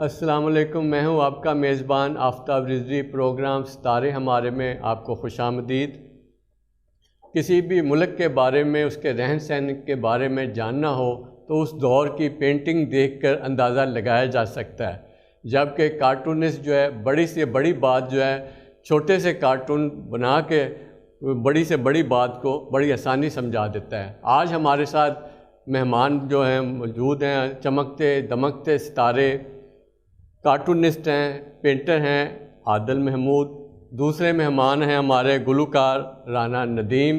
अस्सलाम वालेकुम। मैं हूं आपका मेज़बान आफ्ताब रिजवी। प्रोग्राम सितारे हमारे में आपको खुशामदीद। किसी भी मुल्क के बारे में, उसके रहन सहन के बारे में जानना हो तो उस दौर की पेंटिंग देखकर अंदाज़ा लगाया जा सकता है, जबकि कार्टूनिस्ट जो है बड़ी से बड़ी बात जो है छोटे से कार्टून बना के बड़ी से बड़ी बात को बड़ी आसानी समझा देता है। आज हमारे साथ मेहमान जो हैं मौजूद हैं, चमकते दमकते सितारे कार्टूनिस्ट हैं, पेंटर हैं आदिल महमूद। दूसरे मेहमान हैं हमारे गुलकार राना नदीम।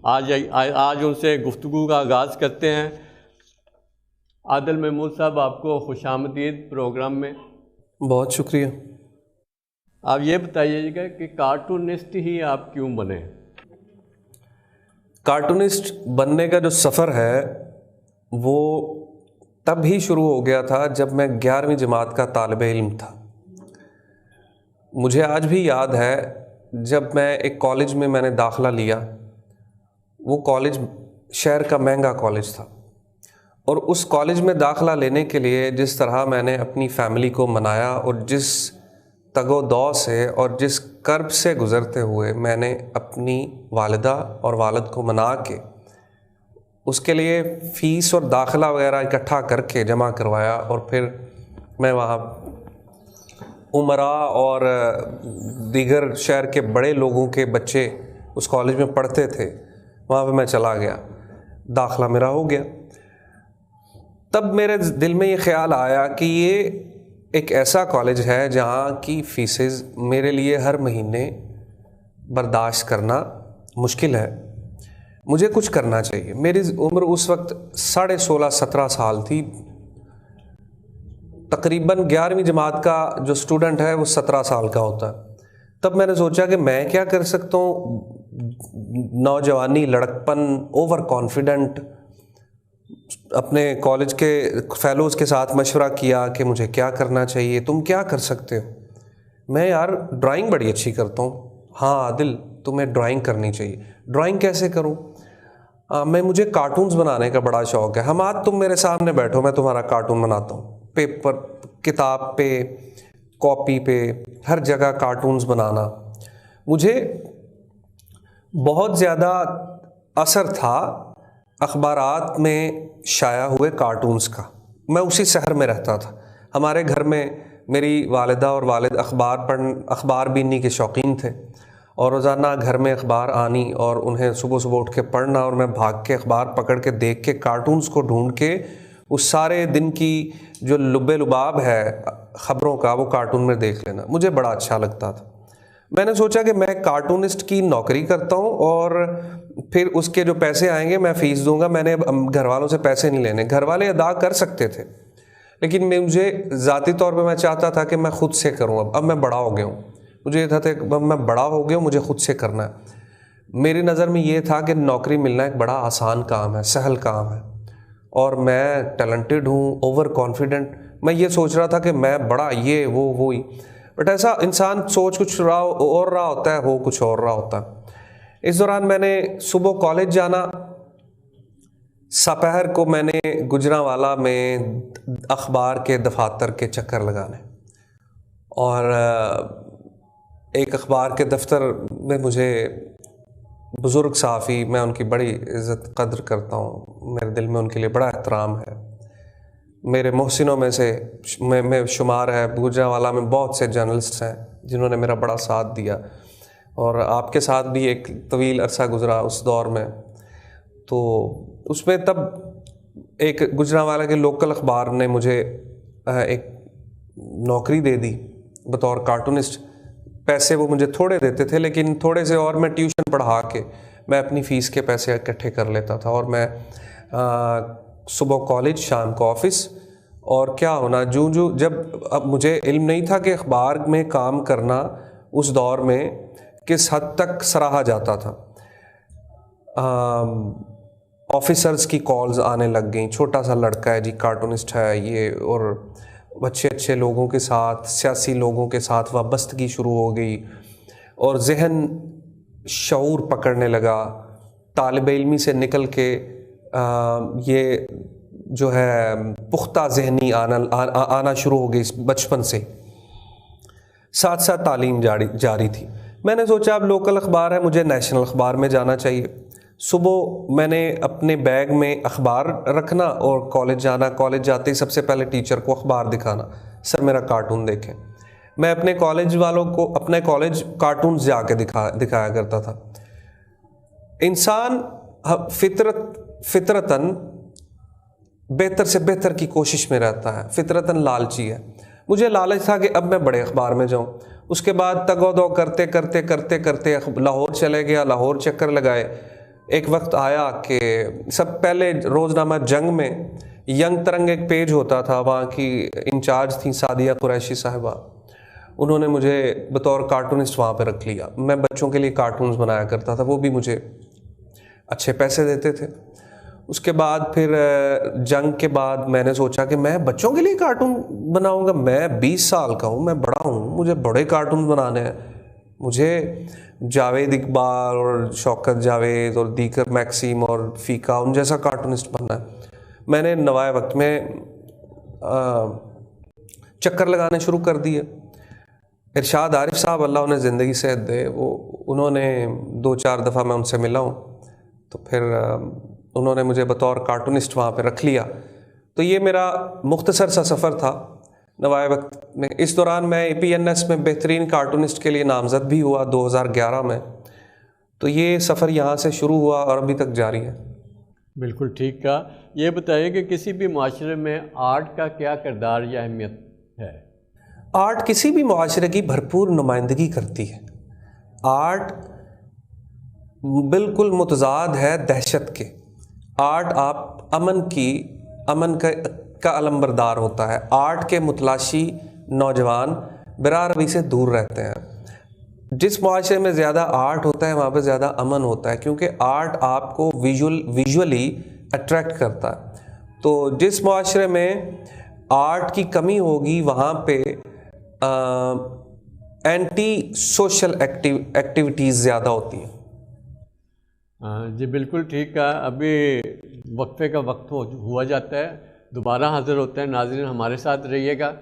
आज उनसे गुफ्तगू का आगाज़ करते हैं। आदिल महमूद साहब, आपको खुशामदीद प्रोग्राम में। बहुत शुक्रिया। आप ये बताइएगा कि कार्टूनिस्ट ही आप क्यों बने? कार्टूनिस्ट बनने का जो सफ़र है वो तब ही शुरू हो गया था जब मैं 11वीं जमात का तालिबे इल्म था। मुझे आज भी याद है जब मैं एक कॉलेज में मैंने दाखिला लिया। वो कॉलेज शहर का महंगा कॉलेज था और उस कॉलेज में दाखिला लेने के लिए जिस तरह मैंने अपनी फ़ैमिली को मनाया और जिस तगो-दौ से और जिस कर्ब से गुज़रते हुए मैंने अपनी वालिदा और वालिद को मना के उसके लिए फ़ीस और दाखिला वगैरह इकट्ठा करके जमा करवाया, और फिर मैं वहाँ उमरा और दीगर शहर के बड़े लोगों के बच्चे उस कॉलेज में पढ़ते थे, वहाँ पे मैं चला गया, दाखिला मेरा हो गया। तब मेरे दिल में ये ख़्याल आया कि ये एक ऐसा कॉलेज है जहाँ की फ़ीसेस मेरे लिए हर महीने बर्दाश्त करना मुश्किल है, मुझे कुछ करना चाहिए। मेरी उम्र उस वक्त 16.5-17 साल थी। तकरीबन 11वीं जमात का जो स्टूडेंट है वो 17 साल का होता है। तब मैंने सोचा कि मैं क्या कर सकता हूँ। नौजवानी, लड़कपन, ओवर कॉन्फिडेंट। अपने कॉलेज के फेलोज़ के साथ मशवरा किया कि मुझे क्या करना चाहिए, तुम क्या कर सकते हो। मैं यार ड्राइंग बड़ी अच्छी करता हूँ। हाँ आदिल, तुम्हें ड्राइंग करनी चाहिए। ड्राइंग कैसे करूँ? मुझे कार्टून्स बनाने का बड़ा शौक़ है। हम आज तुम मेरे सामने बैठो, मैं तुम्हारा कार्टून बनाता हूँ। पेपर, किताब पे, कॉपी पे, हर जगह कार्टून्स बनाना मुझे बहुत ज़्यादा असर था अखबारात में शाया हुए कार्टून्स का। मैं उसी शहर में रहता था। हमारे घर में मेरी वालिदा और वालिद अखबार बीनने के शौकीन थे और रोज़ाना घर में अखबार आनी और उन्हें सुबह सुबह उठ के पढ़ना, और मैं भाग के अखबार पकड़ के देख के कार्टून्स को ढूंढ के उस सारे दिन की जो लुब्बे लुबाब है ख़बरों का वो कार्टून में देख लेना मुझे बड़ा अच्छा लगता था। मैंने सोचा कि मैं कार्टूनिस्ट की नौकरी करता हूँ और फिर उसके जो पैसे आएंगे मैं फ़ीस दूंगा। मैंने घर वालों से पैसे नहीं लेने, घर वाले अदा कर सकते थे, लेकिन मुझे ज़ाती तौर पे मैं चाहता था कि मैं ख़ुद से करूँ। अब मैं बड़ा हो गया हूँ, मुझे ये था कि मैं बड़ा हो गया हूँ, मुझे ख़ुद से करना है। मेरी नज़र में ये था कि नौकरी मिलना एक बड़ा आसान काम है, सहल काम है, और मैं टैलेंटेड हूँ, ओवर कॉन्फिडेंट। मैं ये सोच रहा था कि मैं बड़ा ये वो ही, बट ऐसा इंसान सोच कुछ रहा होता है, हो कुछ और रहा होता है। इस दौरान मैंने सुबह कॉलेज जाना, सपहर को मैंने गुजरांवाला में अखबार के दफातर के चक्कर लगाने, और एक अखबार के दफ्तर में मुझे बुज़ुर्ग सहाफ़ी, मैं उनकी बड़ी इज़्ज़त कद्र करता हूँ, मेरे दिल में उनके लिए बड़ा एहतराम है, मेरे मोहसिनों में से मैं शुमार है। गुजरांवाला में बहुत से जर्नलिस्ट हैं जिन्होंने मेरा बड़ा साथ दिया, और आपके साथ भी एक तवील अरसा गुजरा उस दौर में। तो उसमें तब एक गुजरांवाला के लोकल अखबार ने मुझे एक नौकरी दे दी बतौर कार्टूनिस्ट। पैसे वो मुझे थोड़े देते थे, लेकिन थोड़े से और मैं ट्यूशन पढ़ा के मैं अपनी फ़ीस के पैसे इकट्ठे कर लेता था, और मैं सुबह कॉलेज, शाम को ऑफिस। और क्या होना, जब अब मुझे इल्म नहीं था कि अखबार में काम करना उस दौर में किस हद तक सराहा जाता था। ऑफिसर्स की कॉल्स आने लग गई, छोटा सा लड़का है जी, कार्टूनिस्ट है ये, और अच्छे अच्छे लोगों के साथ, सियासी लोगों के साथ वाबस्तगी शुरू हो गई, और जहन शऊर पकड़ने लगा। तालिब इल्मी से निकल के ये जो है पुख्ता ज़हनी आना शुरू हो गई बचपन से। साथ साथ तालीम जारी थी। मैंने सोचा अब लोकल अखबार है, मुझे नेशनल अखबार में जाना चाहिए। सुबह मैंने अपने बैग में अखबार रखना और कॉलेज जाना। कॉलेज जाते ही सबसे पहले टीचर को अखबार दिखाना, सर मेरा कार्टून देखें। मैं अपने कॉलेज वालों को अपने कॉलेज कार्टून जाके दिखाया करता था। इंसान फितरतन बेहतर से बेहतर की कोशिश में रहता है, फितरतन लालची है। मुझे लालच था कि अब मैं बड़े अखबार में जाऊं। उसके बाद तगोदो करते करते करते करते लाहौर चले गया, लाहौर चक्कर लगाए। एक वक्त आया कि सब पहले रोज़नामा जंग में यंग तरंग एक पेज होता था, वहाँ की इंचार्ज थी सादिया कुरैशी साहिबा। उन्होंने मुझे बतौर कार्टूनिस्ट वहाँ पे रख लिया। मैं बच्चों के लिए कार्टून्स बनाया करता था, वो भी मुझे अच्छे पैसे देते थे। उसके बाद फिर जंग के बाद मैंने सोचा कि मैं बच्चों के लिए कार्टून बनाऊंगा। मैं 20 साल का हूँ, मैं बड़ा हूँ, मुझे बड़े कार्टून बनाने हैं। मुझे जावेद इकबाल और शौकत जावेद और दीकर मैक्सिम और फीका उन जैसा कार्टूनिस्ट बनना है। मैंने नवाए वक्त में चक्कर लगाने शुरू कर दिए। इरशाद आरिफ साहब अल्लाह उन्हें ज़िंदगी सेहत दे, वो उन्होंने 2-4 दफ़ा मैं उनसे मिला हूँ, तो फिर उन्होंने मुझे बतौर कार्टूनिस्ट वहाँ पे रख लिया। तो ये मेरा मुख्तसर सा सफ़र था नवाए वक्त में। इस दौरान मैं APNS में बेहतरीन कार्टूनिस्ट के लिए नामज़द भी हुआ 2011 में। तो ये सफ़र यहाँ से शुरू हुआ और अभी तक जारी है। बिल्कुल ठीक कहा। ये बताइए कि किसी भी माशरे में आर्ट का क्या किरदार या अहमियत है? आर्ट किसी भी मुआशरे की भरपूर नुमाइंदगी करती है। आर्ट बिल्कुल मुतज़ाद है दहशत के। आर्ट आप अमन का अलंबरदार होता है। आर्ट के मुतलाशी नौजवान बिरा रवी से दूर रहते हैं। जिस मुआशरे में ज़्यादा आर्ट होता है वहाँ पे ज़्यादा अमन होता है, क्योंकि आर्ट आपको विजुअली अट्रैक्ट करता है। तो जिस मुआशरे में आर्ट की कमी होगी वहाँ पे एंटी सोशल एक्टिविटीज़ ज़्यादा होती हैं। जी बिल्कुल ठीक है। अभी वक्फे का वक्त हुआ जाता है, दोबारा हाजिर होते हैं। नाज़रीन हमारे साथ रहिएगा।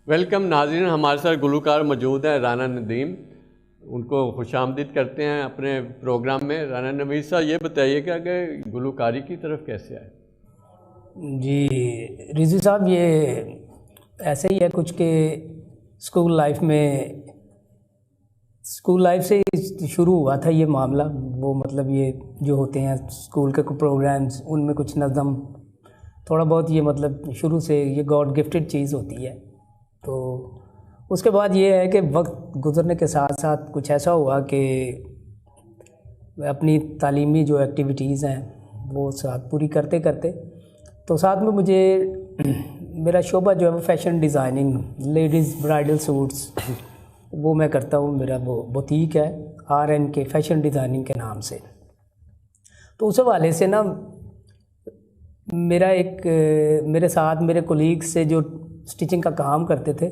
वेलकम नाज़रीन, हमारे साथ गुलकार मौजूद है राना नदीम। उनको खुशामदीद करते हैं अपने प्रोग्राम में। राना नदीम साहब ये बताइएगा कि गुलकारी की तरफ कैसे आए? जी रिजवी साहब, ये ऐसे ही है कुछ के स्कूल लाइफ से शुरू हुआ था ये मामला। वो मतलब ये जो होते हैं स्कूल के प्रोग्राम्स, उनमें कुछ नज़म थोड़ा बहुत ये मतलब शुरू से ये गॉड गिफ्टेड चीज़ होती है। तो उसके बाद ये है कि वक्त गुज़रने के साथ साथ कुछ ऐसा हुआ कि अपनी तालीमी जो एक्टिविटीज़ हैं वो साथ पूरी करते करते तो साथ में मुझे मेरा शोबा जो है वो fashion designing, ladies bridal suits वो मैं करता हूँ। मेरा वो बुटीक है RNK फ़ैशन डिज़ाइनिंग के नाम से। तो उस हवाले से ना मेरे साथ मेरे कोलीग से जो स्टिचिंग का काम करते थे,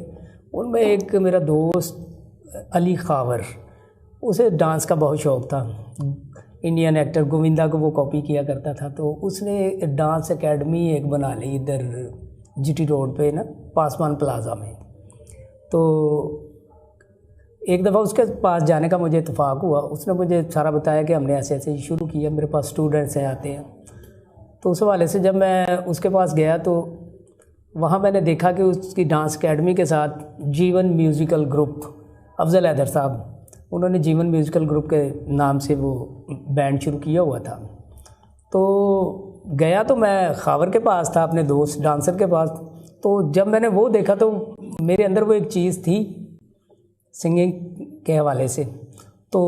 उनमें एक मेरा दोस्त अली खावर, उसे डांस का बहुत शौक़ था। इंडियन एक्टर गोविंदा को वो कॉपी किया करता था। तो उसने डांस एकेडमी एक बना ली इधर GT रोड पे ना, पासवान प्लाजा में। तो एक दफ़ा उसके पास जाने का मुझे इत्तेफाक हुआ। उसने मुझे सारा बताया कि हमने ऐसे ऐसे शुरू किया, मेरे पास स्टूडेंट्स हैं आते हैं। तो उस हवाले से जब मैं उसके पास गया तो वहाँ मैंने देखा कि उसकी डांस एकेडमी के साथ जीवन म्यूज़िकल ग्रुप, अफजल हैदर साहब, उन्होंने जीवन म्यूज़िकल ग्रुप के नाम से वो बैंड शुरू किया हुआ था। तो गया तो मैं खावर के पास था, अपने दोस्त डांसर के पास। तो जब मैंने वो देखा तो मेरे अंदर वो एक चीज़ थी सिंगिंग के हवाले से, तो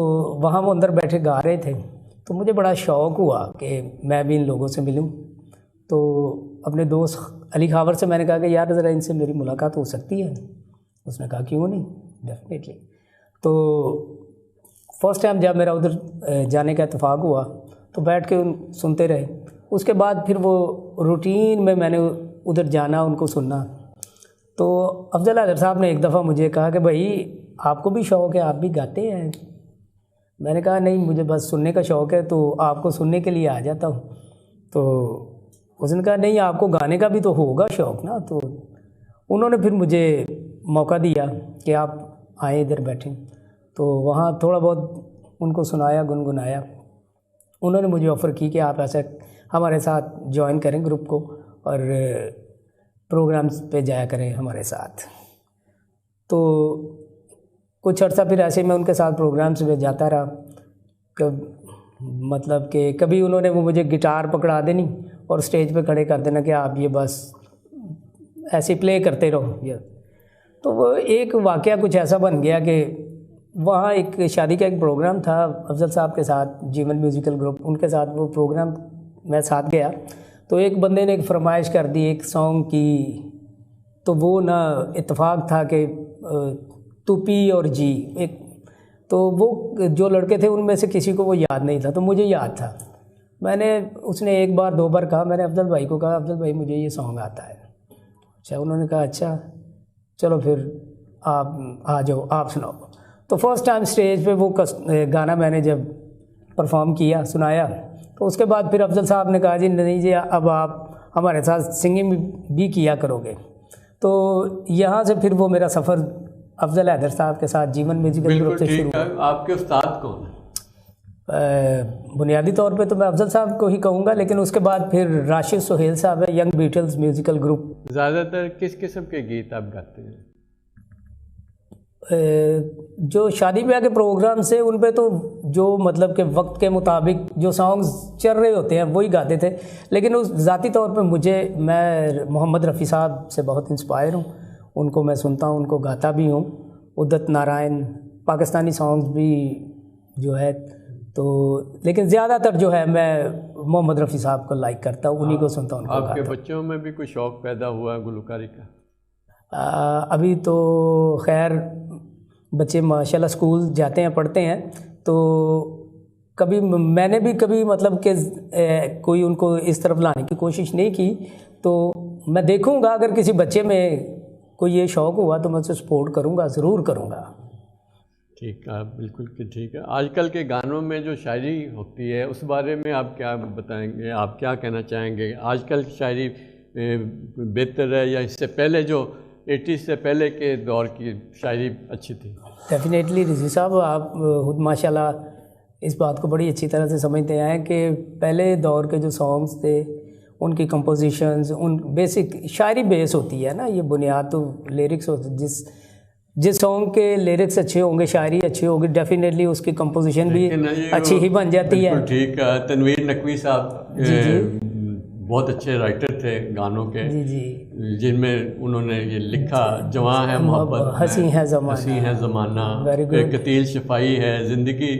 वहाँ वो अंदर बैठे गा रहे थे, तो मुझे बड़ा शौक़ हुआ कि मैं भी इन लोगों से मिलूं। तो अपने दोस्त अली खावर से मैंने कहा कि यार ज़रा इनसे मेरी मुलाकात हो सकती है। उसने कहा क्यों नहीं, डेफिनेटली। तो फर्स्ट टाइम जब मेरा उधर जाने का इत्तेफाक हुआ तो बैठ के सुनते रहे। उसके बाद फिर वो रूटीन में मैंने उधर जाना, उनको सुनना। तो अफजल हैदर साहब ने एक दफ़ा मुझे कहा कि भाई आपको भी शौक़ है, आप भी गाते हैं? मैंने कहा नहीं, मुझे बस सुनने का शौक़ है, तो आपको सुनने के लिए आ जाता हूँ। तो उसने कहा नहीं, आपको गाने का भी तो होगा शौक़ ना। तो उन्होंने फिर मुझे मौका दिया कि आप आए इधर बैठें। तो वहाँ थोड़ा बहुत उनको सुनाया, गुनगुनाया। उन्होंने मुझे ऑफ़र की कि आप ऐसा हमारे साथ ज्वाइन करें ग्रुप को और प्रोग्राम्स पे जाया करें हमारे साथ। तो कुछ अर्सा फिर ऐसे मैं उनके साथ प्रोग्राम्स में जाता रहा। मतलब कि कभी उन्होंने वो मुझे गिटार पकड़ा देनी और स्टेज पे खड़े कर देना कि आप ये बस ऐसे प्ले करते रहो ये। तो वो एक वाक़या कुछ ऐसा बन गया कि वहाँ एक शादी का एक प्रोग्राम था अफजल साहब के साथ, जीवन म्यूज़िकल ग्रुप, उनके साथ वो प्रोग्राम मैं साथ गया। तो एक बंदे ने एक फरमाइश कर दी एक सॉन्ग की, तो वो ना इत्तेफाक था कि तू पी और जी एक, तो वो जो लड़के थे उनमें से किसी को वो याद नहीं था, तो मुझे याद था। मैंने उसने एक बार दो बार कहा, मैंने अफजल भाई को कहा अफजल भाई मुझे ये सॉन्ग आता है। अच्छा, उन्होंने कहा अच्छा चलो फिर आप आ जाओ, आप सुनाओ। तो फर्स्ट टाइम स्टेज पे वो गाना मैंने जब परफॉर्म किया, सुनाया, तो उसके बाद फिर अफजल साहब ने कहा जी नहीं जी अब आप हमारे साथ सिंगिंग भी किया करोगे। तो यहाँ से फिर वो मेरा सफ़र अफजल हैदर साहब के साथ जीवन म्यूज़िकल ग्रुप से शुरू हुआ। आपके उस्ताद कौन है? बुनियादी तौर पे तो मैं अफजल साहब को ही कहूँगा, लेकिन उसके बाद फिर राशिद सुहेल साहब है, यंग बीटल्स म्यूज़िकल ग्रुप। ज़्यादातर किस किस्म के गीत आप गाते हैं? जो शादी ब्याह के प्रोग्राम से उन पे तो जो मतलब के वक्त के मुताबिक जो सॉन्ग्स चल रहे होते हैं वही गाते थे। लेकिन उस ज़ाती तौर पे मैं मोहम्मद रफ़ी साहब से बहुत इंस्पायर हूँ, उनको मैं सुनता हूँ, उनको गाता भी हूँ। उदित नारायण, पाकिस्तानी सॉन्ग्स भी जो है तो, लेकिन ज़्यादातर जो है मैं मोहम्मद रफ़ी साहब को लाइक करता हूँ, उन्हीं को सुनता हूँ। आपके बच्चों में भी कोई शौक़ पैदा हुआ गुलकारी का? अभी तो खैर बच्चे माशाल्लाह स्कूल जाते हैं, पढ़ते हैं, तो कभी मैंने भी कभी मतलब कि कोई उनको इस तरफ लाने की कोशिश नहीं की। तो मैं देखूंगा अगर किसी बच्चे में कोई ये शौक़ हुआ तो मैं उसे सपोर्ट करूंगा, ज़रूर करूंगा। ठीक है, बिल्कुल कि ठीक है। आजकल के गानों में जो शायरी होती है उस बारे में आप क्या बताएंगे, आप क्या कहना चाहेंगे? आजकल की शायरी बेहतर है या इससे पहले जो 80 से पहले के दौर की शायरी अच्छी थी? डेफिनेटली रिजवी साहब, आप खुद माशाल्लाह इस बात को बड़ी अच्छी तरह से समझते हैं कि पहले दौर के जो सॉन्ग्स थे उनकी कंपोजिशंस, उन बेसिक शायरी बेस होती है ना, ये बुनियाद तो लिरिक्स होती, जिस सॉन्ग के लिरिक्स अच्छे होंगे, शायरी अच्छी होगी, डेफिनेटली उसकी कंपोजिशन भी अच्छी ही बन जाती है। ठीक है। तनवीर नकवी साहब बहुत अच्छे राइटर थे गानों के, जिनमें उन्होंने ये लिखा जवां है मोहब्बत, हंसी है ज़माना, एक कतील शफाई है ज़िंदगी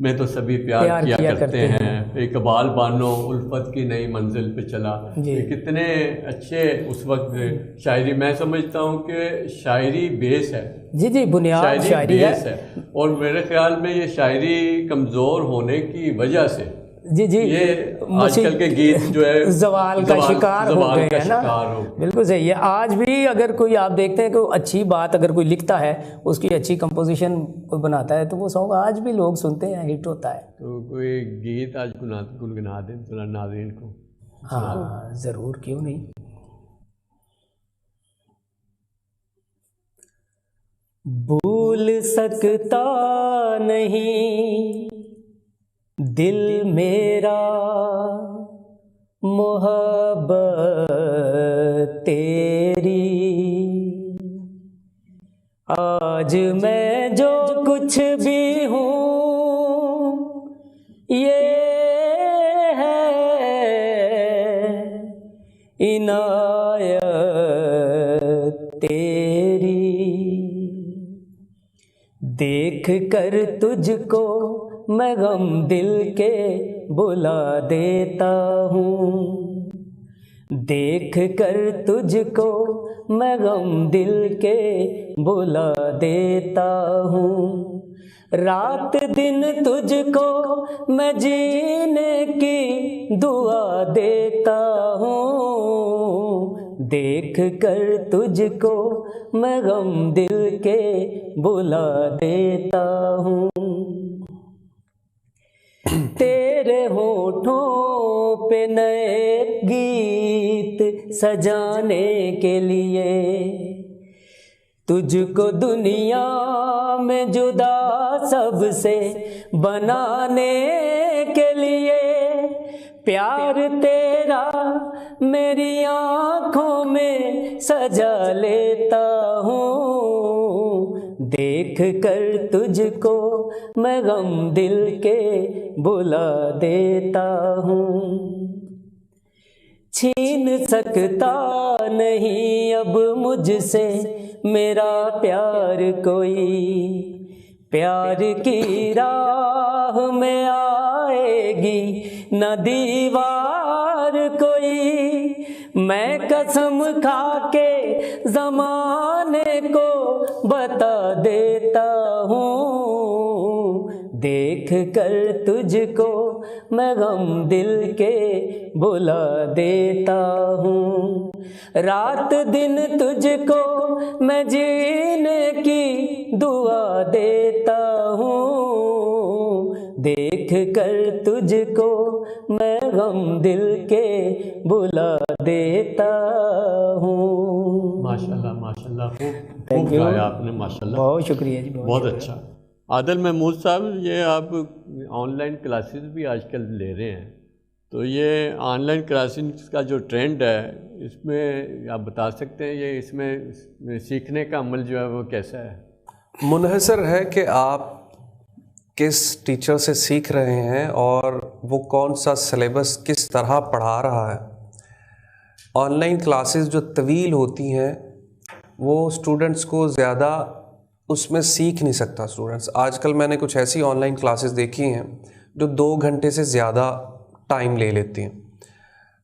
में तो सभी प्यार किया करते हैं, इकबाल बानो उल्फत की नई मंजिल पे चला। कितने अच्छे उस वक्त शायरी, मैं समझता हूँ कि शायरी बेस है। जी बुनियाद शायरी बेस है। और मेरे ख्याल में ये शायरी कमज़ोर होने की वजह से ये आजकल के गीत जो है ज़वाल का शिकार हो गए हैं ना। बिल्कुल सही है। आज भी अगर कोई आप देखते हैं कि अच्छी बात अगर कोई लिखता है, उसकी अच्छी कंपोजिशन कोई बनाता है, तो वो सॉन्ग आज भी लोग सुनते हैं, हिट होता है। तो कोई गीत आज गुनगुना दें थोड़ा नाज़रीन को? हाँ ज़रूर, क्यों नहीं। भूल सकता नहीं दिल मेरा मोहब्बत तेरी, आज मैं जो कुछ भी हूँ ये है इनायत देख कर तुझको मैं गम दिल के बुला देता हूँ, देख कर तुझको मैं गम दिल के बुला देता हूँ। रात दिन तुझको मैं जीने की दुआ देता हूँ, देख कर तुझको मैं गम दिल के बुला देता हूँ। तेरे होठों पे नए गीत सजाने के लिए, तुझको दुनिया में जुदा सबसे बनाने के लिए, प्यार तेरा मेरी आँखों में सजा लेता हूँ, देख कर तुझको मैं गम दिल के बुला देता हूँ। छीन सकता नहीं अब मुझसे मेरा प्यार कोई, प्यार की राह में आएगी न दीवार कोई। मैं कसम खा के ज़माने को बता देता हूँ, देख कर तुझको मैं गम दिल के बुला देता हूँ। रात दिन तुझको मैं जीने की दुआ देता हूँ, देख कर तुझको मैं गम दिल के बुला देता हूँ। माशाल्लाह माशाल्लाह, खूब गाया आपने माशाल्लाह, बहुत शुक्रिया जी, बहुत अच्छा। आदिल महमूद साहब, ये आप ऑनलाइन क्लासेस भी आजकल ले रहे हैं, तो ये ऑनलाइन क्लासेस का जो ट्रेंड है इसमें आप बता सकते हैं, ये इसमें सीखने का अमल जो है वो कैसा है? मुनहसर है कि आप किस टीचर से सीख रहे हैं और वो कौन सा सिलेबस किस तरह पढ़ा रहा है। ऑनलाइन क्लासेस जो तवील होती हैं वो स्टूडेंट्स को ज़्यादा उसमें सीख नहीं सकता स्टूडेंट्स। आजकल मैंने कुछ ऐसी ऑनलाइन क्लासेस देखी हैं जो 2 घंटे से ज़्यादा टाइम ले लेती हैं।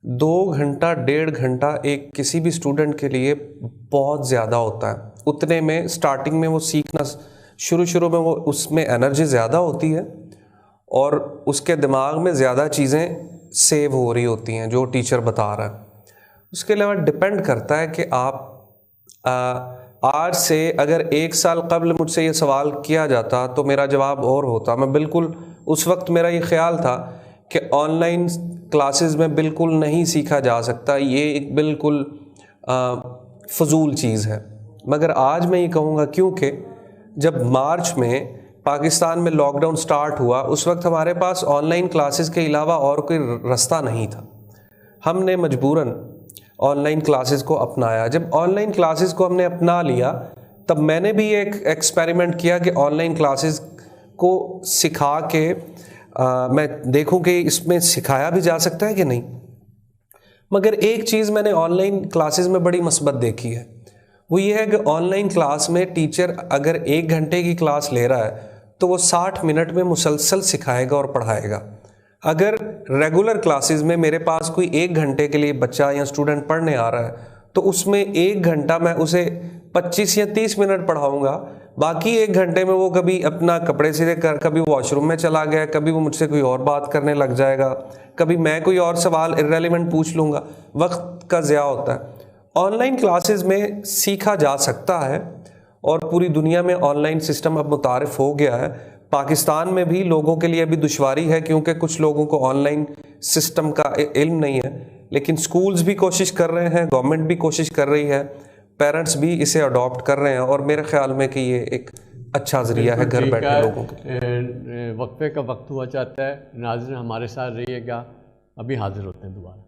2 घंटा 1.5 घंटा एक किसी भी स्टूडेंट के लिए बहुत ज़्यादा होता है। उतने में स्टार्टिंग में वो सीखना शुरू में वो उसमें एनर्जी ज़्यादा होती है और उसके दिमाग में ज़्यादा चीज़ें सेव हो रही होती हैं जो टीचर बता रहा है। उसके अलावा डिपेंड करता है कि आप आज से अगर 1 साल कबल मुझसे ये सवाल किया जाता तो मेरा जवाब और होता। मैं बिल्कुल उस वक्त मेरा ये ख्याल था कि ऑनलाइन क्लासेस में बिल्कुल नहीं सीखा जा सकता, ये एक बिल्कुल फजूल चीज़ है। मगर आज मैं ये कहूँगा क्योंकि जब मार्च में पाकिस्तान में लॉकडाउन स्टार्ट हुआ उस वक्त हमारे पास ऑनलाइन क्लासेस के अलावा और कोई रास्ता नहीं था। हमने मजबूरन ऑनलाइन क्लासेस को अपनाया। जब ऑनलाइन क्लासेस को हमने अपना लिया तब मैंने भी एक एक्सपेरिमेंट किया कि ऑनलाइन क्लासेस को सिखा के मैं देखूं कि इसमें सिखाया भी जा सकता है कि नहीं। मगर एक चीज़ मैंने ऑनलाइन क्लासेस में बड़ी मस्बत देखी है, वो ये है कि ऑनलाइन क्लास में टीचर अगर 1 घंटे की क्लास ले रहा है तो वो 60 मिनट में मुसलसल सिखाएगा और पढ़ाएगा। अगर रेगुलर क्लासेस में मेरे पास कोई 1 घंटे के लिए बच्चा या स्टूडेंट पढ़ने आ रहा है तो उसमें 1 घंटा मैं उसे 25 या 30 मिनट पढ़ाऊँगा, बाकी 1 घंटे में वो कभी अपना कपड़े सीधे कर, कभी वॉशरूम में चला गया, कभी वो मुझसे कोई और बात करने लग जाएगा, कभी मैं कोई और सवाल इर्रेलेवेंट पूछ लूँगा। वक्त का ज़िया होता है। ऑनलाइन क्लासेस में सीखा जा सकता है और पूरी दुनिया में ऑनलाइन सिस्टम अब मुतारिफ हो गया है। पाकिस्तान में भी लोगों के लिए अभी दुश्वारी है क्योंकि कुछ लोगों को ऑनलाइन सिस्टम का इल्म नहीं है, लेकिन स्कूल्स भी कोशिश कर रहे हैं, गवर्नमेंट भी कोशिश कर रही है, पेरेंट्स भी इसे अडॉप्ट कर रहे हैं और मेरे ख्याल में कि ये एक अच्छा ज़रिया है घर बैठे लोगों के। वक्फे का वक्त हुआ चाहता है, नाज़रीन हमारे साथ रहिएगा, अभी हाजिर होते हैं दोबारा।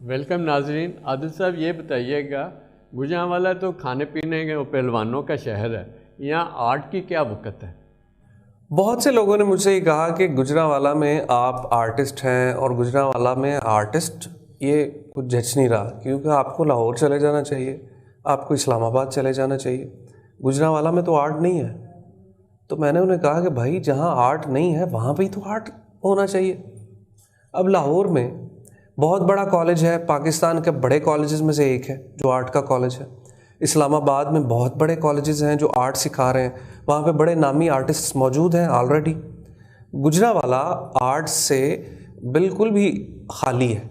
वेलकम नाजरीन। आदिल साहब ये बताइएगा, गुजरांवाला तो खाने पीने के पहलवानों का शहर है, यहाँ आर्ट की क्या वक़्त है? बहुत से लोगों ने मुझसे ये कहा कि गुजरांवाला में आप आर्टिस्ट हैं और गुजरांवाला में आर्टिस्ट ये कुछ जच नहीं रहा, क्योंकि आपको लाहौर चले जाना चाहिए, आपको इस्लामाबाद चले जाना चाहिए, गुजरांवाला में तो आर्ट नहीं है। तो मैंने उन्हें कहा कि भाई जहाँ आर्ट नहीं है वहाँ पे ही तो आर्ट होना चाहिए। अब लाहौर में बहुत बड़ा कॉलेज है, पाकिस्तान के बड़े कॉलेजेस में से एक है जो आर्ट का कॉलेज है। इस्लामाबाद में बहुत बड़े कॉलेजेस हैं जो आर्ट सिखा रहे हैं, वहाँ पे बड़े नामी आर्टिस्ट मौजूद हैं ऑलरेडी। गुजरांवाला आर्ट से बिल्कुल भी खाली है।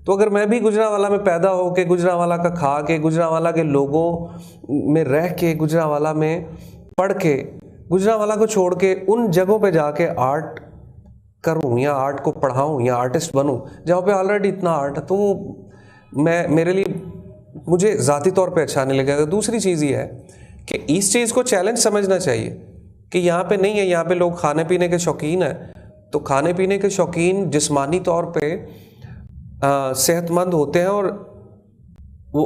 तो अगर मैं भी गुजरांवाला में पैदा हो के, गुजरांवाला का खा के, गुजरांवाला के लोगों में रह के, गुजरांवाला में पढ़ के, गुजरांवाला को छोड़ के उन जगहों पे जाके आर्ट करूं या आर्ट को पढ़ाऊं या आर्टिस्ट बनूं जहाँ पे ऑलरेडी इतना आर्ट है, तो मेरे लिए मुझे ज़ाती तौर पे अच्छा नहीं लगेगा। दूसरी चीज़ ये है कि इस चीज़ को चैलेंज समझना चाहिए कि यहाँ पे नहीं है, यहाँ पे लोग खाने पीने के शौकीन हैं, तो खाने पीने के शौकीन जिस्मानी तौर पे सेहतमंद होते हैं, और वो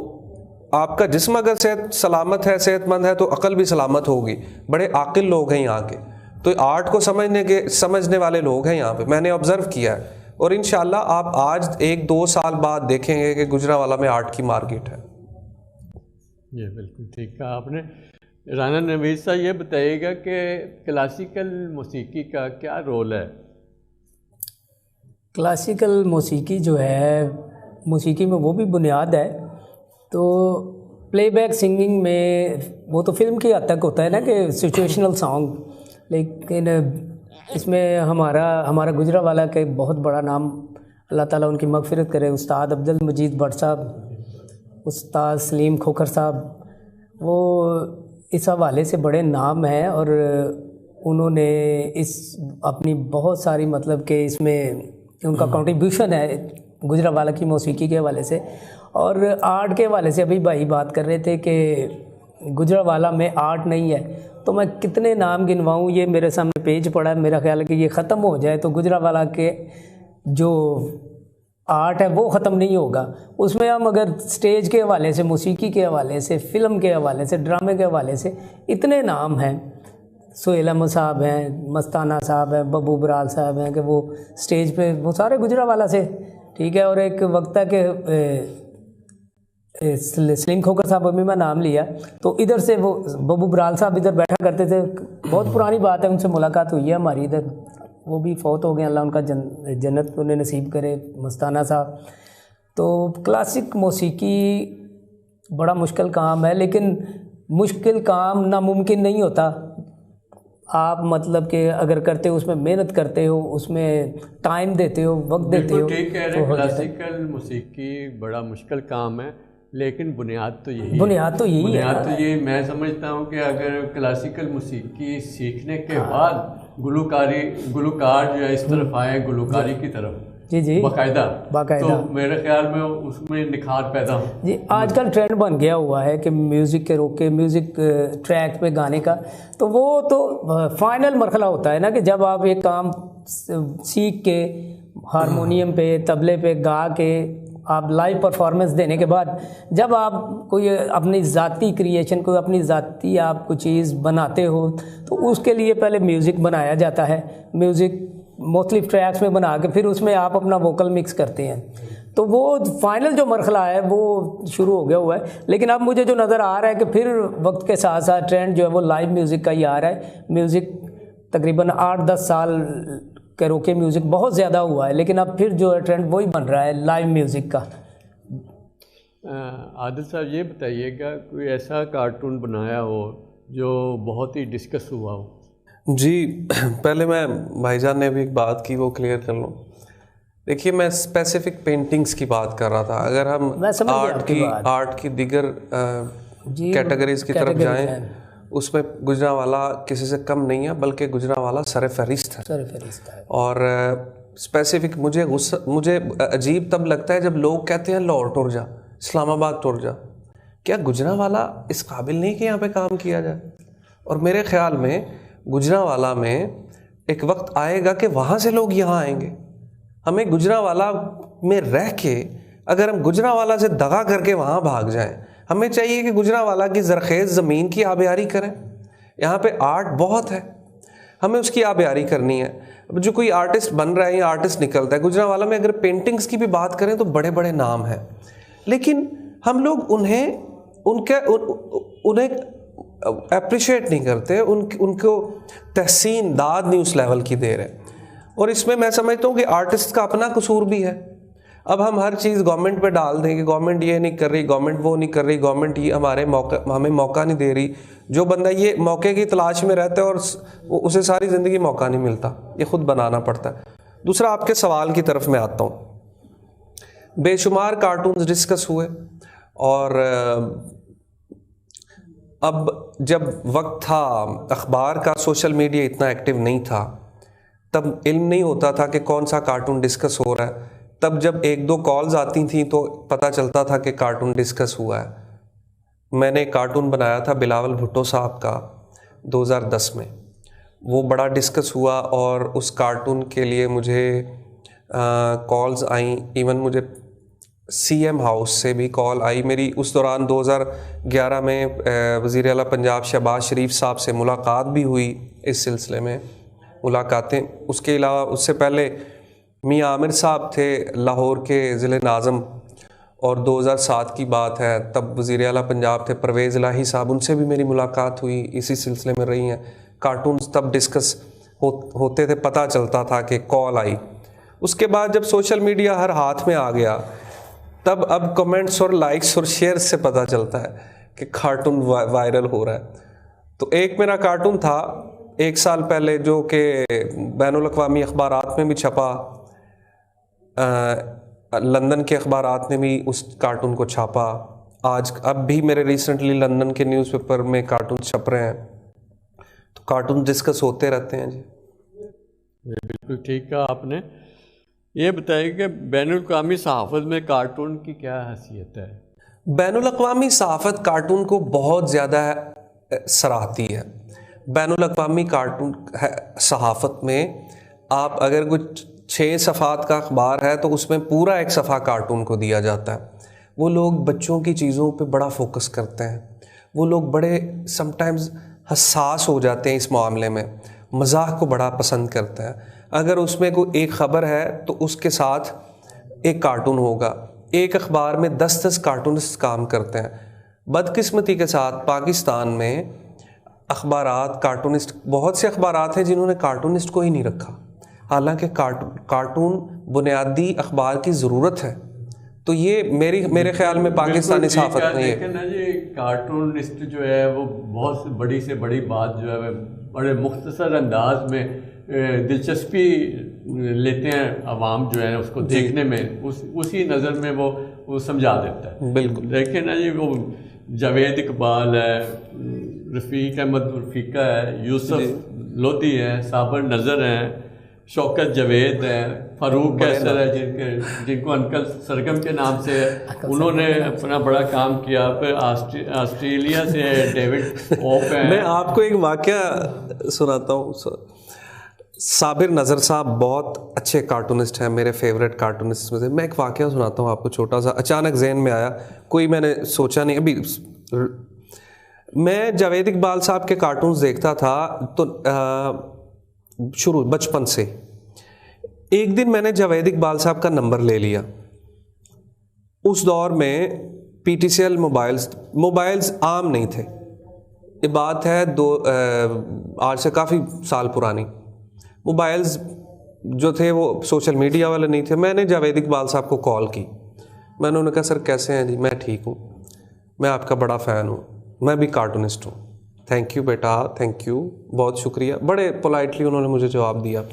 आपका जिस्म अगर सलामत है, सेहतमंद है, तो अकल भी सलामत होगी। बड़े आकिल लोग हैं यहाँ के, तो आर्ट को समझने वाले लोग हैं यहाँ पे, मैंने ऑब्जर्व किया है। और इंशाल्लाह आप आज 1-2 साल बाद देखेंगे कि गुजरांवाला में आर्ट की मार्केट है। ये बिल्कुल ठीक कहा आपने। राना नवीद साहब ये बताइएगा कि क्लासिकल मौसीकी का क्या रोल है? क्लासिकल मौसीकी जो है, मौसीकी में वो भी बुनियाद है। तो प्लेबैक सिंगिंग में वो तो फिल्म की हद तक होता है ना कि सिचुएशनल सॉन्ग, लेकिन इसमें हमारा गुजरांवाला के बहुत बड़ा नाम, अल्लाह ताला उनकी मगफिरत करे, उस्ताद अब्दुल मजीद भट्ट साहब, उस्ताद सलीम खोखर साहब, वो इस हवाले से बड़े नाम हैं और उन्होंने इस अपनी बहुत सारी मतलब कि इसमें उनका कंट्रीब्यूशन है गुजरांवाला की मौसीकी के हवाले से। और आर्ट के हवाले से अभी भाई बात कर रहे थे कि गुजरांवाला में आर्ट नहीं है, तो मैं कितने नाम गिनवाऊँ, ये मेरे सामने पेज पड़ा है, मेरा ख्याल है कि ये ख़त्म हो जाए तो गुजरांवाला के जो आर्ट है वो ख़त्म नहीं होगा। उसमें हम अगर स्टेज के हवाले से, मौसीकी के हवाले से, फ़िल्म के हवाले से, ड्रामे के हवाले से, इतने नाम हैं। सोहेल अहमद साहब हैं, मस्ताना साहब हैं, बब्बू बराल साहब हैं कि वो स्टेज पे वो सारे गुजरांवाला से, ठीक है। और एक वक्त है कि सलीम खोखर साहब, अभी मैं नाम लिया तो इधर से वो बब्बू बराल साहब इधर बैठा करते थे, बहुत पुरानी बात है, उनसे मुलाकात हुई है हमारी इधर, वो भी फौत हो गए, अल्लाह उनका जन्नत उन्हें नसीब करे। मस्ताना साहब। तो क्लासिक मौसीकी बड़ा मुश्किल काम है, लेकिन मुश्किल काम नामुमकिन नहीं होता। आप मतलब कि अगर करते हो, उसमें मेहनत करते हो, उसमें टाइम देते हो, वक्त देते हो, ठीक कह रहे हैं। क्लासिकल मौसीकी बड़ा मुश्किल काम है, लेकिन बुनियाद तो यही है। मैं समझता हूँ कि अगर क्लासिकल मौसीकी सीखने के बाद गुलकार जो है इस तरफ आए, गुलकारी की तरफ जी बाकायदा, तो मेरे ख्याल में उसमें निखार पैदा हो। जी, आजकल ट्रेंड बन गया हुआ है कि म्यूज़िक के रोके म्यूज़िक ट्रैक पे गाने का, तो वो तो फाइनल मरहला होता है ना कि जब आप एक काम सीख के हारमोनियम पे, तबले पे गा के आप लाइव परफॉर्मेंस देने के बाद जब आप कोई अपनी ज़ाती क्रिएशन, कोई अपनी ज़ाती आप कोई चीज़ बनाते हो, तो उसके लिए पहले म्यूज़िक बनाया जाता है। म्यूज़िक मुख्तलिफ ट्रैक्स में बना के फिर उसमें आप अपना वोकल मिक्स करते हैं, तो वो फाइनल जो मरहला है वो शुरू हो गया हुआ है। लेकिन अब मुझे जो नज़र आ रहा है कि फिर वक्त के साथ साथ ट्रेंड जो है वो लाइव म्यूज़िक का ही आ रहा है। म्यूज़िक तकरीबन 8-10 साल के रोके म्यूज़िक बहुत ज़्यादा हुआ है, लेकिन अब फिर जो है ट्रेंड वही बन रहा है लाइव म्यूज़िक का। आदिल साहब ये बताइएगा, कोई ऐसा कार्टून बनाया हो जो बहुत ही डिस्कस हुआ हो? जी, पहले मैं भाईजान ने अभी एक बात की वो क्लियर कर लूँ। देखिए, मैं स्पेसिफिक पेंटिंग्स की बात कर रहा था। अगर हम आर्ट की दिगर कैटेगरीज की तरफ जाएं, उसमें गुजरांवाला किसी से कम नहीं है, बल्कि गुजरांवाला सरफहरिस्त है। और स्पेसिफिक मुझे अजीब तब लगता है जब लोग कहते हैं लाहौर टुर जा, इस्लामाबाद टुर जा। क्या गुजरांवाला इस काबिल नहीं कि यहाँ पे काम किया जाए? और मेरे ख्याल में गुजरांवाला में एक वक्त आएगा कि वहाँ से लोग यहाँ आएंगे। हमें गुजरांवाला में रह के अगर हम गुजरांवाला से दगा करके वहाँ भाग जाएं, हमें चाहिए कि गुजरांवाला की ज़रखेज़ ज़मीन की आबियारी करें। यहाँ पे आर्ट बहुत है, हमें उसकी आबियारी करनी है। अब जो कोई आर्टिस्ट बन रहा है या आर्टिस्ट निकलता है, गुजरांवाला में अगर पेंटिंग्स की भी बात करें तो बड़े बड़े नाम हैं, लेकिन हम लोग उन्हें अप्रिशिएट नहीं करते, उनको तहसीन दाद नहीं उस लेवल की दे रहे। और इसमें मैं समझता हूँ कि आर्टिस्ट का अपना कसूर भी है। अब हम हर चीज़ गवर्नमेंट पे डाल दें कि गवर्नमेंट ये नहीं कर रही, गवर्नमेंट वो नहीं कर रही, गवर्नमेंट ये हमें मौका नहीं दे रही। जो बंदा ये मौके की तलाश में रहता है और उसे सारी ज़िंदगी मौका नहीं मिलता, ये खुद बनाना पड़ता है। दूसरा, आपके सवाल की तरफ मैं आता हूँ। बेशुमार कार्टून्स डिस्कस हुए, और अब जब वक्त था अखबार का, सोशल मीडिया इतना एक्टिव नहीं था, तब इल्म नहीं होता था कि कौन सा कार्टून डिस्कस हो रहा है। तब जब एक दो कॉल्स आती थी तो पता चलता था कि कार्टून डिस्कस हुआ है। मैंने एक कार्टून बनाया था बिलावल भुट्टो साहब का 2010 में, वो बड़ा डिस्कस हुआ, और उस कार्टून के लिए मुझे कॉल्स आई। इवन मुझे CM हाउस से भी कॉल आई। मेरी उस दौरान 2011 में वज़ीर आला पंजाब शहबाज शरीफ साहब से मुलाकात भी हुई, इस सिलसिले में मुलाकातें। उसके अलावा उससे पहले मियां आमिर साहब थे लाहौर के ज़िले नाज़म, और 2007 की बात है, तब वज़ीर आला पंजाब थे परवेज़ इलाही साहब, उनसे भी मेरी मुलाकात हुई, इसी सिलसिले में रही हैं। कार्टून्स तब डिस्कस होते थे, पता चलता था कि कॉल आई। उसके बाद जब सोशल मीडिया हर हाथ में आ गया, तब अब कमेंट्स और लाइक्स और शेयर्स से पता चलता है कि कार्टून वायरल हो रहा है। तो एक मेरा कार्टून था 1 साल पहले, जो कि बैनुल अक़वामी अखबारात में भी छपा, लंदन के अखबारात ने भी उस कार्टून को छापा। अब भी मेरे रिसेंटली लंदन के न्यूज़पेपर में कार्टून छप रहे हैं। तो कार्टून डिस्कस होते रहते हैं जी। बिल्कुल ठीक कहा आपने। ये बताइए कि बैनुल-अक़वामी सहाफ़त में कार्टून की क्या हैसियत है? बैनुल-अक़वामी सहाफ़त कार्टून को बहुत ज़्यादा सराहती है। बैनुल-अक़वामी कार्टून सहाफ़त में आप अगर कुछ 6 सफ़ात का अखबार है तो उसमें पूरा 1 सफ़ा कार्टून को दिया जाता है। वो लोग बच्चों की चीज़ों पे बड़ा फोकस करते हैं। वो लोग बड़े समटाइम्स हसास हो जाते हैं इस मामले में, मज़ाक को बड़ा पसंद करते हैं। अगर उसमें कोई एक ख़बर है तो उसके साथ एक कार्टून होगा। एक अखबार में 10-10 कार्टूनिस्ट काम करते हैं। बदकिस्मती के साथ पाकिस्तान में अखबारात कार्टूनिस्ट, बहुत से अखबारात हैं जिन्होंने कार्टूनिस्ट को ही नहीं रखा, हालांकि कार्टून बुनियादी अखबार की ज़रूरत है। तो ये मेरे ख्याल में पाकिस्तानी सहाफ़त में है ना जी, कार्टूनिस्ट जो है वो बहुत बड़ी से बड़ी बात जो है बड़े मुख्तसर अंदाज में दिलचस्पी लेते हैं, आवाम जो है उसको देखने में, उसी नज़र में वो समझा देता है। बिल्कुल। देखिए ना जी, वो जावेद इकबाल है, रफ़ीक अहमद रफ़ीका है, यूसुफ लोधी है, साबर नज़र हैं, शौकत जावेद है, फ़ारूक कैसर है, जिनको अंकल सरगम के नाम से उन्होंने अपना बड़ा काम किया। फिर ऑस्ट्रेलिया से डेविड ओप है। मैं आपको एक वाक़या सुनाता हूँ। साबिर नज़र साहब बहुत अच्छे कार्टूनिस्ट हैं, मेरे फेवरेट कार्टूनिस्ट में से। मैं एक वाक़या सुनाता हूँ आपको, छोटा सा, अचानक ज़हन में आया, कोई मैंने सोचा नहीं। अभी मैं जावेद इकबाल साहब के कार्टून्स देखता था तो शुरू बचपन से। एक दिन मैंने जावेद इकबाल साहब का नंबर ले लिया। उस दौर में PTCL मोबाइल्स आम नहीं थे। ये बात है आज से काफ़ी साल पुरानी। मोबाइल्स जो थे वो सोशल मीडिया वाले नहीं थे। मैंने जावेद इकबाल साहब को कॉल की। मैंने उन्हें कहा, सर कैसे हैं जी? मैं ठीक हूँ, मैं आपका बड़ा फ़ैन हूँ, मैं भी कार्टूनिस्ट हूँ। थैंक यू बेटा, थैंक यू, बहुत शुक्रिया। बड़े पोलाइटली उन्होंने मुझे जवाब दिया,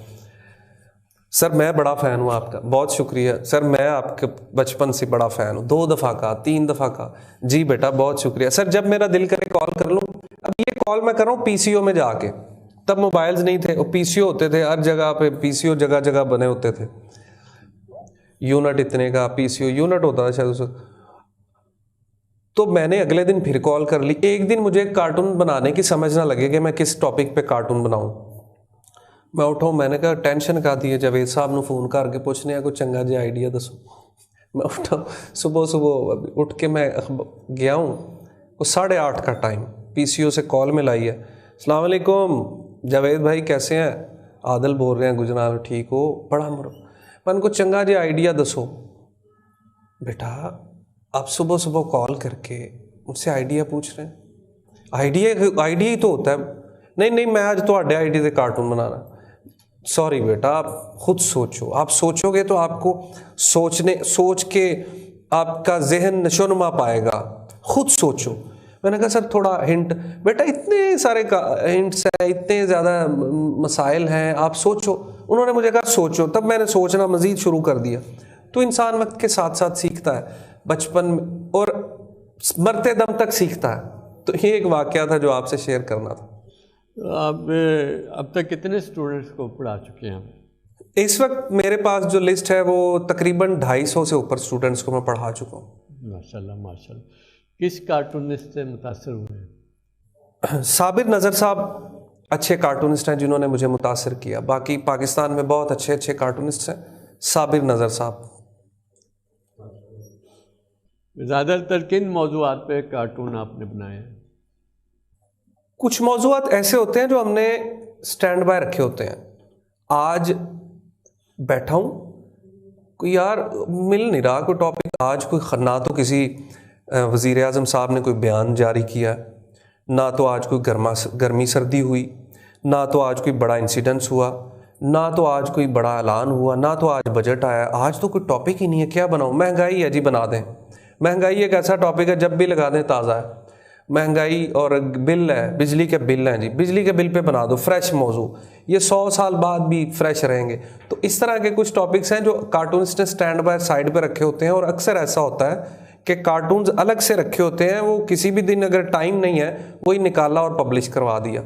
सर मैं बड़ा फ़ैन हूँ आपका, बहुत शुक्रिया सर, मैं आपके बचपन से बड़ा फ़ैन हूँ। 2 दफ़ा कहा, 3 दफ़ा कहा, जी बेटा बहुत शुक्रिया सर, जब मेरा दिल करे कॉल कर लूँ। अब ये कॉल मैं कर रहा हूँ PCO में जाके, तब मोबाइल्स नहीं थे, और PCO होते थे हर जगह पे, PCO जगह जगह बने होते थे। यूनिट इतने का PCO यूनिट होता था शायद उसका। तो मैंने अगले दिन फिर कॉल कर ली। एक दिन मुझे कार्टून बनाने की समझ ना लगे कि मैं किस टॉपिक पे कार्टून बनाऊं। मैं उठाऊं, मैंने कहा टेंशन का दी है, जावेद साहब ਨੂੰ फ़ोन करके पूछने को चंगा जी आइडिया दसो। मैं उठा सुबह सुबह उठ के मैं गया हूँ, वो 8:30 का टाइम, PCO से कॉल मिलाई है, अस्सलाम वालेकुम जावेद भाई कैसे हैं, आदल बोल रहे हैं गुजरात, ठीक हो, बड़ा मरो। मैंने को चंगा जी आइडिया दसो। बेटा आप सुबह सुबह कॉल करके मुझसे आइडिया पूछ रहे हैं, आइडिया ही तो होता है। नहीं मैं आज तो आइडिया से कार्टून बनाना। सॉरी बेटा, आप खुद सोचो, आप सोचोगे तो आपको सोच के आपका जहन नशोनुमा पाएगा, खुद सोचो। मैंने कहा सर थोड़ा हिंट। बेटा इतने सारे हिंट्स हैं, इतने ज़्यादा मसाइल हैं, आप सोचो। उन्होंने मुझे कहा सोचो, तब मैंने सोचना मज़ीद शुरू कर दिया। तो इंसान वक्त के साथ साथ सीखता है, बचपन में और मरते दम तक सीखता है। तो ये एक वाकया था जो आपसे शेयर करना था। आप अब तक कितने स्टूडेंट्स को पढ़ा चुके हैं? इस वक्त मेरे पास जो लिस्ट है वो तकरीबन 250 से ऊपर स्टूडेंट्स को मैं पढ़ा चुका हूँ। माशाल्लाह माशाल्लाह। किस कार्टूनिस्ट से मुतासर हुए हैं? साबिर नज़र साहब अच्छे कार्टूनिस्ट हैं जिन्होंने मुझे मुतासर किया। बाकी पाकिस्तान में बहुत अच्छे अच्छे कार्टूनिस्ट हैं। साबिर नज़र साहब। ज़्यादातर किन मौज़ूआत पे कार्टून आपने बनाए हैं? कुछ मौज़ूआत ऐसे होते हैं जो हमने स्टैंड बाय रखे होते हैं। आज बैठा हूँ, कोई यार मिल नहीं रहा कोई टॉपिक, आज कोई ना तो किसी वज़ीर आज़म साहब ने कोई बयान जारी किया, ना तो आज कोई गर्मी सर्दी हुई, ना तो आज कोई बड़ा इंसिडेंस हुआ, ना तो आज कोई बड़ा ऐलान हुआ, ना तो आज बजट आया। आज तो कोई टॉपिक ही नहीं है, क्या बनाऊँ? महंगाई है जी, बना दें। महंगाई एक ऐसा टॉपिक है जब भी लगा दें ताज़ा है। महंगाई और बिल है, बिजली के बिल हैं जी, बिजली के बिल पे बना दो फ्रेश मौजू, ये 100 साल बाद भी फ्रेश रहेंगे। तो इस तरह के कुछ टॉपिक्स हैं जो कार्टूनिस्ट ने स्टैंड बाय साइड पे रखे होते हैं। और अक्सर ऐसा होता है कि कार्टून्स अलग से रखे होते हैं, वो किसी भी दिन अगर टाइम नहीं है वही निकाला और पब्लिश करवा दिया।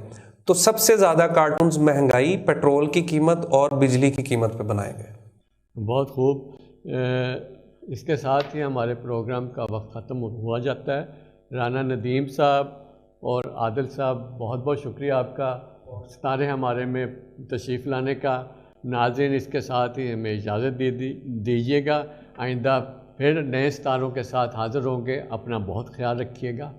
तो सबसे ज़्यादा कार्टून्स महंगाई, पेट्रोल की कीमत और बिजली की कीमत पे बनाए गए। बहुत खूब। इसके साथ ही हमारे प्रोग्राम का वक्त ख़त्म हुआ जाता है। राना नदीम साहब और आदिल साहब, बहुत बहुत शुक्रिया आपका सितारे हमारे में तशरीफ़ लाने का। नाज़रीन, इसके साथ ही हमें इजाज़त दीजिएगा। आइंदा फिर नए सितारों के साथ हाज़िर होंगे। अपना बहुत ख्याल रखिएगा।